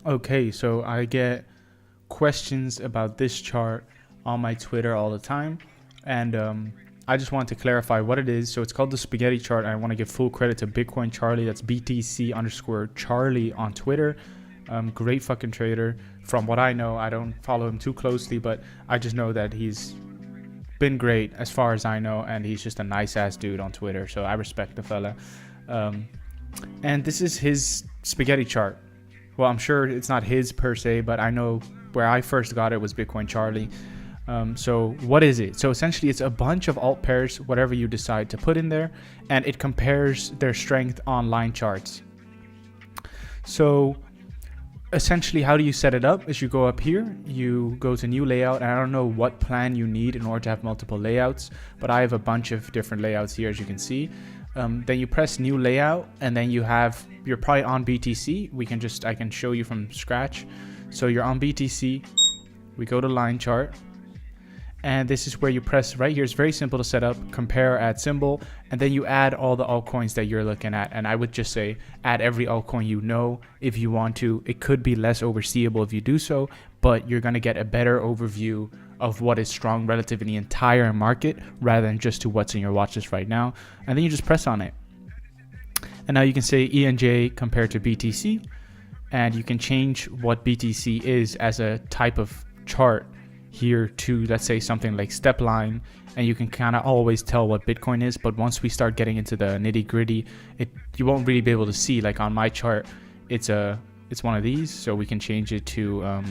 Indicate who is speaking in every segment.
Speaker 1: Okay, so I get questions about this chart on my Twitter all the time, and I just want to clarify what it is. So it's called the spaghetti chart, and I want to give full credit to Bitcoin Charlie. That's BTC underscore Charlie on Twitter. Great fucking trader. From what I know, I don't follow him too closely, but I just know that he's been great as far as I know, and he's just a nice ass dude on Twitter. So I respect the fella. And this is his spaghetti chart. Well, I'm sure it's not his per se, but I know where I first got it was Bitcoin Charlie. So what is it? So essentially it's a bunch of alt pairs, whatever you decide to put in there, and it compares their strength on line charts. So essentially how do you set it up is you go up here, you go to new layout, and I don't know what plan you need in order to have multiple layouts, but I have a bunch of different layouts here, as you can see. Then you press new layout, and then you're probably on BTC. I can show you from scratch. So you're on BTC, we go to line chart, and this is where you press right here. It's very simple to set up, compare, add symbol, and then you add all the altcoins that you're looking at. And I would just say add every altcoin you know if you want to. It could be less overseeable if you do so, but you're going to get a better overview of what is strong relative in the entire market rather than just to what's in your watch list right now. And then you just press on it. And now you can say ENJ compared to BTC, and you can change what BTC is as a type of chart here to, let's say, something like step line, and you can kind of always tell what Bitcoin is. But once we start getting into the nitty gritty, you won't really be able to see. Like on my chart, it's one of these, so we can change it to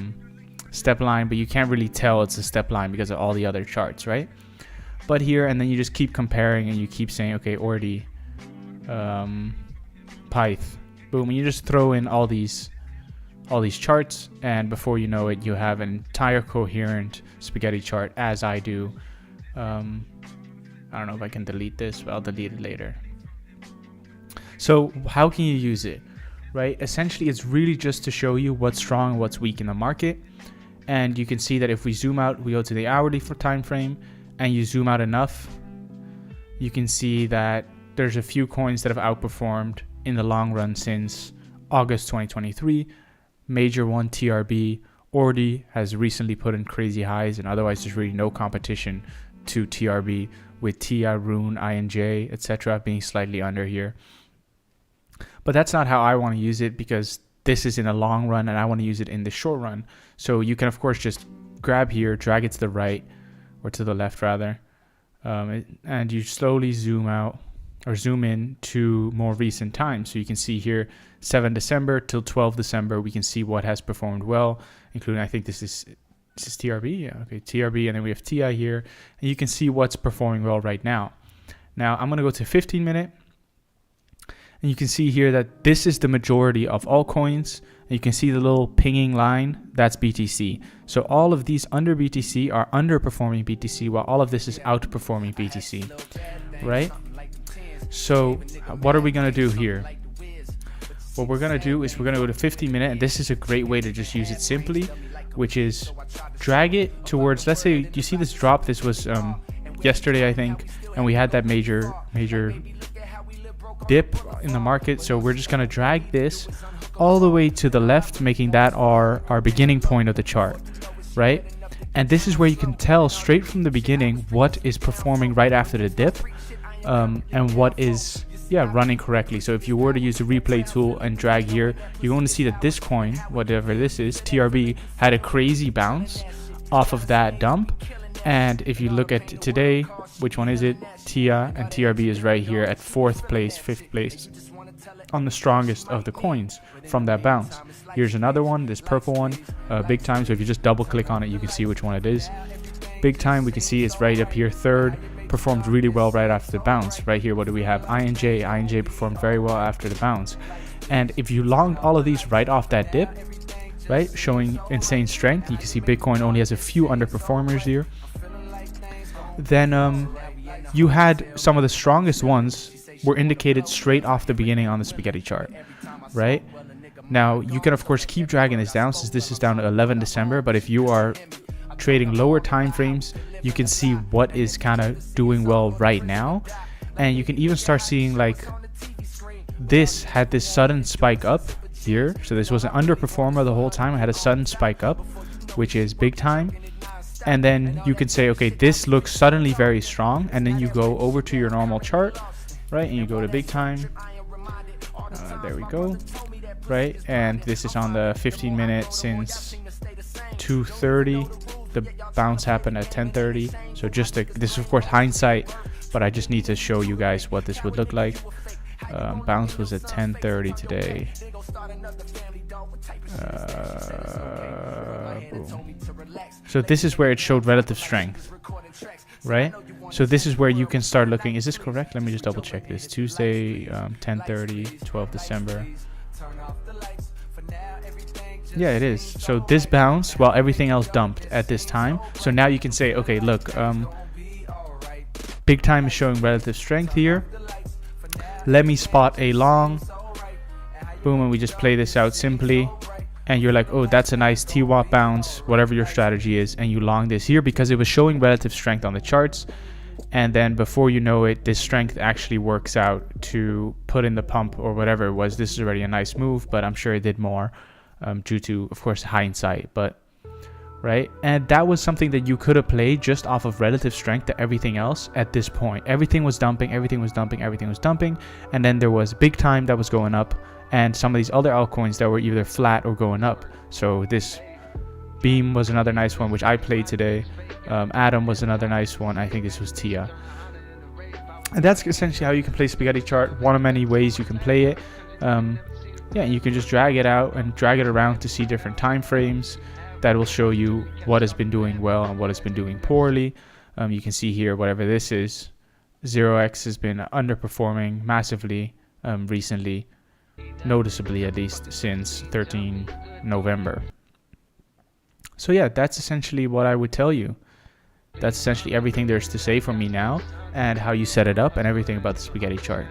Speaker 1: step line, but you can't really tell it's a step line because of all the other charts, right? But here, and then you just keep comparing and you keep saying, okay, Ordi, Pyth, boom, and you just throw in all these charts, and before you know it, you have an entire coherent spaghetti chart, as I do. I don't know if I can delete this, but I'll delete it later. So how can you use it, right? Essentially, it's really just to show you what's strong and what's weak in the market. And you can see that if we zoom out, we go to the hourly time frame, and you zoom out enough, you can see that there's a few coins that have outperformed in the long run since August 2023. Major one, TRB. Ordi has recently put in crazy highs, and otherwise there's really no competition to TRB, with TIA, Rune, INJ, etc. being slightly under here. But that's not how I want to use it, because this is in the long run and I want to use it in the short run. So you can of course just grab here, drag it to the right, or to the left rather, and you slowly zoom out or zoom in to more recent times. So you can see here 7 December till 12 December, we can see what has performed well, including, I think this is TRB. Yeah, okay, TRB, and then we have TI here, and you can see what's performing well right now. Now I'm going to go to 15 minute, and you can see here that this is the majority of all coins. And you can see the little pinging line, that's BTC. So all of these under BTC are underperforming BTC, while all of this is outperforming BTC, right? So what are we going to do here? What we're going to do is we're going to go to 15 minute, and this is a great way to just use it simply, which is drag it towards, let's say you see this drop, this was yesterday I think, and we had that major dip in the market. So we're just going to drag this all the way to the left, making that our beginning point of the chart, right? And this is where you can tell straight from the beginning what is performing right after the dip, and what is running correctly. So if you were to use the replay tool and drag here, you're going to see that this coin, whatever this is, TRB, had a crazy bounce off of that dump. And if you look at today, which one is it? TIA, and TRB is right here at 4th place, 5th place on the strongest of the coins from that bounce. Here's another one, this purple one, big time. So if you just double click on it, you can see which one it is. Big time, we can see it's right up here, 3rd, performed really well right after the bounce. Right here, what do we have? INJ performed very well after the bounce. And if you longed all of these right off that dip, right, showing insane strength, you can see Bitcoin only has a few underperformers here. Then you had some of the strongest ones were indicated straight off the beginning on the spaghetti chart, right? Now you can of course keep dragging this down, since this is down to 11 December, but if you are trading lower time frames, you can see what is kind of doing well right now. And you can even start seeing like this had this sudden spike up here. So this was an underperformer the whole time. I had a sudden spike up, which is big time. And then you can say, okay, this looks suddenly very strong. And then you go over to your normal chart, right? And you go to big time. There we go. Right? And this is on the 15-minute since 2:30. The bounce happened at 10:30. So just this is of course hindsight, but I just need to show you guys what this would look like. Bounce was at 10:30 today. Boom. So this is where it showed relative strength, right? So this is where you can start looking. Is this correct? Let me just double check this. Tuesday, 10:30, 12 December. Yeah, it is. So this bounce while everything else dumped at this time. So now you can say, okay, look, big time is showing relative strength here. Let me spot a long. Boom, and we just play this out simply. And you're like, oh, that's a nice TWAP bounce, whatever your strategy is. And you long this here because it was showing relative strength on the charts. And then before you know it, this strength actually works out to put in the pump or whatever it was. This is already a nice move, but I'm sure it did more due to, of course, hindsight. But right. And that was something that you could have played just off of relative strength to everything else at this point. Everything was dumping, everything was dumping, everything was dumping. And then there was big time that was going up. And some of these other altcoins that were either flat or going up. So this Beam was another nice one, which I played today. Atom was another nice one. I think this was Tia. And that's essentially how you can play spaghetti chart. One of many ways you can play it. Yeah, you can just drag it out and drag it around to see different time frames. That will show you what has been doing well and what has been doing poorly. You can see here, whatever this is, 0x has been underperforming massively recently. Noticeably, at least since 13 November. So yeah, that's essentially what I would tell you. That's essentially everything there's to say from me now, and how you set it up and everything about the spaghetti chart.